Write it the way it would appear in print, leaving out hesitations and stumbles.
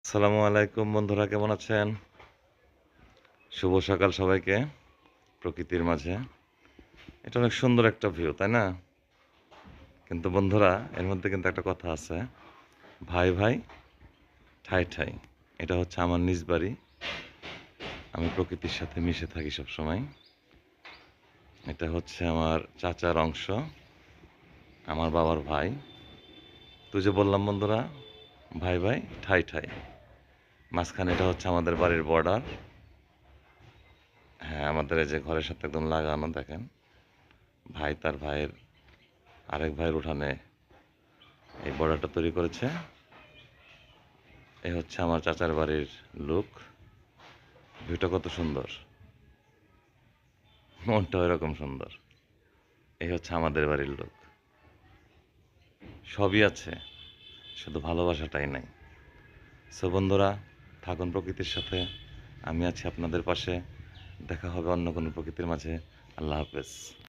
আসসালামু আলাইকুম বন্ধুরা, কেমন আছেন? শুভ সকাল সবাইকে। প্রকৃতির মাঝে এটা অনেক সুন্দর একটা ভিউ, তাই না? কিন্তু বন্ধুরা, এর মধ্যে কিন্তু একটা কথা আছে, ভাই ভাই ঠাই ঠাই। এটা হচ্ছে আমার নিজ বাড়ি। আমি প্রকৃতির সাথে মিশে থাকি সব সময়। এটা হচ্ছে আমার চাচার অংশ, আমার বাবার ভাই। তুই যে বললাম বন্ধুরা, ভাই ভাই ঠাই ঠাই। মাঝখানে এটা হচ্ছে আমাদের বাড়ির বর্ডার। হ্যাঁ, আমাদের এই যে ঘরের সাথে একদম লাগানো, দেখেন। ভাই তার ভাইয়ের আরেক ভাইয়ের উঠানে এই বর্ডারটা তৈরি করেছে। এই হচ্ছে আমার চাচার বাড়ির লুক। ভিউটা কত সুন্দর, মনটা এরকম সুন্দর। এই হচ্ছে আমাদের বাড়ির লুক। সবই আছে, শুধু ভালোবাসাটাই নাই। সো বন্ধুরা, থাকুন প্রকৃতির সাথে। আমি আছি আপনাদের পাশে। দেখা হবে অন্য কোনো প্রকৃতির মাঝে। আল্লাহ হাফেজ।